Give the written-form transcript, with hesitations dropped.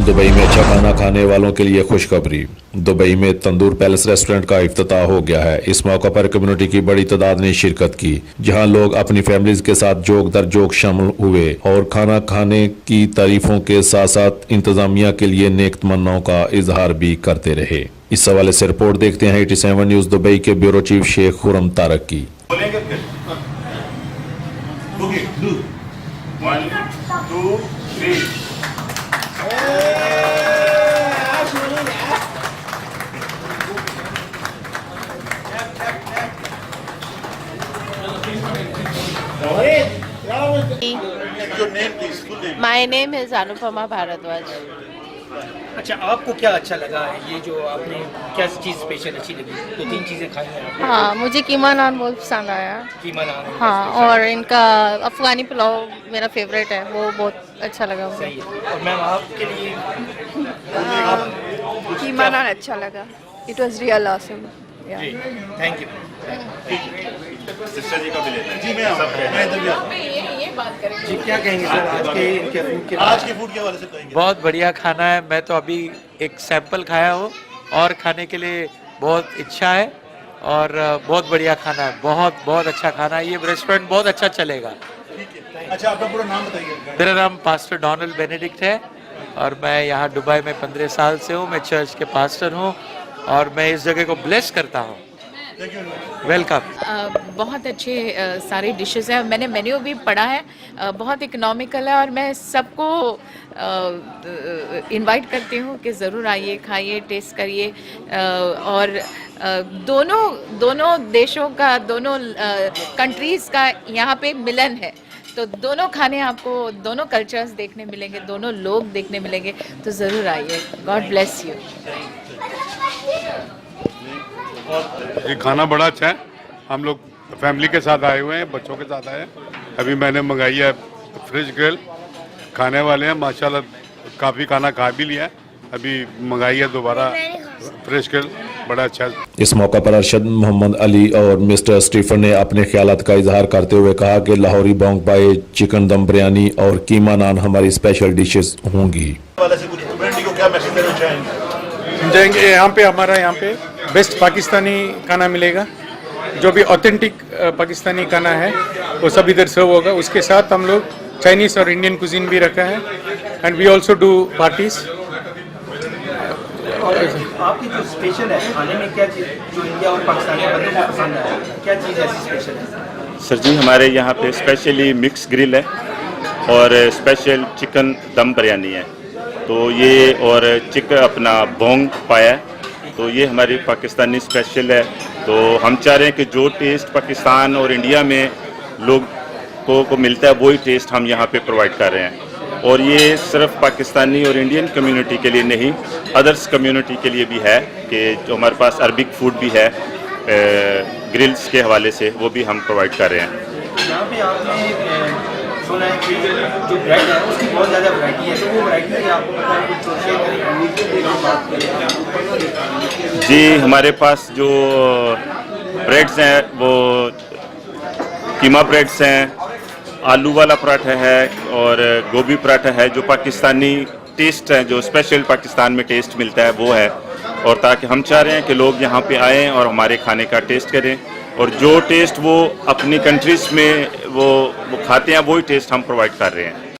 Dubai में अच्छा खाना खाने वालों के लिए खुशखबरी। दुबई में तंदूर पैलेस रेस्टोरेंट का इफ्तिताह हो गया है। इस मौका पर कम्युनिटी की बड़ी तादाद ने शिरकत की, जहां लोग अपनी फैमिलीज के साथ जोक दर जोक शामिल हुए और खाना खाने की तारीफों के साथ साथ इंतजामिया के लिए नेक तमन्नाओं का इजहार भी करते रहे। इस हवाले से रिपोर्ट देखते हैं 87 न्यूज दुबई के ब्यूरो चीफ शेख खुरम तारक की। My name is Anupama Bharadwaj. अच्छा, आपको क्या अच्छा लगा है? ये जो आपने क्या चीज़ स्पेशल अच्छी लगी? दो तीन चीज़ें खाई हैं आपने? हाँ, मुझे कीमा नान बहुत पसंद आया। कीमा नान। हाँ, और इनका अफ़गानी पुलाव मेरा फेवरेट है, वो बहुत अच्छा लगा मुझे। सही है। और मैम आपके लिए कीमा नान अच्छा लगा। It was real awesome. Yeah. जी, थैंक यू। सिस्टर जी का भी लेना है। जी मैं इधर भी जी, क्या कहेंगे सर आज के इनके फूड के आज के फूड के हवाले से कहेंगे। बहुत बढ़िया खाना है। मैं तो अभी एक सैंपल खाया हूँ और खाने के लिए बहुत इच्छा है और बहुत बढ़िया खाना है। बहुत बहुत अच्छा खाना है। ये रेस्टोरेंट बहुत अच्छा चलेगा। अच्छा, आपका पूरा नाम बताइए। मेरा नाम पास्टर डोनाल्ड बेनेडिक्ट है और मैं यहाँ दुबई में 15 साल से हूँ। मैं चर्च के पास्टर हूँ और मैं इस जगह को ब्लेस करता हूँ। वेलकम। बहुत अच्छे सारे डिशेस हैं। मैंने मेन्यू भी पढ़ा है, बहुत इकोनॉमिकल है और मैं सबको इनवाइट करती हूँ कि ज़रूर आइए, खाइए, टेस्ट करिए। और दोनों देशों का, दोनों कंट्रीज़ का यहाँ पे मिलन है, तो दोनों खाने आपको, दोनों कल्चर्स देखने मिलेंगे, दोनों लोग देखने मिलेंगे, तो ज़रूर आइए। God bless you. ये खाना बड़ा अच्छा है। हम लोग फैमिली के साथ आए हुए हैं, बच्चों के साथ आए हैं। अभी मैंने मंगाई है फ्रिज ग्रिल, खाने वाले हैं माशाल्लाह। काफ़ी खाना खा भी लिया है, अभी मंगाई है दोबारा फ्रिज ग्रिल, बड़ा अच्छा है। इस मौका पर अरशद मोहम्मद अली और मिस्टर स्टीफन ने अपने ख्यालात का इजहार करते हुए कहा कि लाहौरी बोंग पाए, चिकन दम बिरयानी और कीमा नान हमारी स्पेशल डिशेस होंगी। हवाले से कुछ कम्युनिटी को क्या मैसेज देना चाहेंगे? जाएंगे यहाँ पे, हमारा यहाँ पे बेस्ट पाकिस्तानी खाना मिलेगा। जो भी ऑथेंटिक पाकिस्तानी खाना है वो सब इधर सर्व होगा। उसके साथ हम लोग चाइनीज़ और इंडियन कुजीन भी रखा है and we also do parties. आपकी जो स्पेशल है खाने में, क्या चीज़ जो इंडिया और पाकिस्तान के बंदों को पसंद है, क्या चीज़ ऐसी स्पेशल है? सर जी, हमारे यहाँ पे स्पेशली मिक्स ग्रिल है और स्पेशल चिकन दम बिरयानी है। तो ये और चिकन अपना बोंग पाया है, तो ये हमारी पाकिस्तानी स्पेशल है। तो हम चाह रहे हैं कि जो टेस्ट पाकिस्तान और इंडिया में लोग को मिलता है, वही टेस्ट हम यहाँ पे प्रोवाइड कर रहे हैं। और ये सिर्फ पाकिस्तानी और इंडियन कम्युनिटी के लिए नहीं, अदर्स कम्युनिटी के लिए भी है कि जो हमारे पास अरबिक फूड भी है ग्रिल्स के हवाले से, वो भी हम प्रोवाइड कर रहे हैं। यहाँ पे आपने सुना है कि जो ब्रेड है उसकी बहुत ज़्यादा वैरायटी है, तो वो वैरायटी आपको पता है कुछ शेयर करें? जी, हमारे पास जो ब्रेड्स हैं वो कीमा ब्रेड्स हैं, आलू वाला पराठा है और गोभी पराठा है। जो पाकिस्तानी टेस्ट है, जो स्पेशल पाकिस्तान में टेस्ट मिलता है, वो है। और ताकि हम चाह रहे हैं कि लोग यहाँ पे आएँ और हमारे खाने का टेस्ट करें, और जो टेस्ट वो अपनी कंट्रीज़ में वो खाते हैं, वही टेस्ट हम प्रोवाइड कर रहे हैं।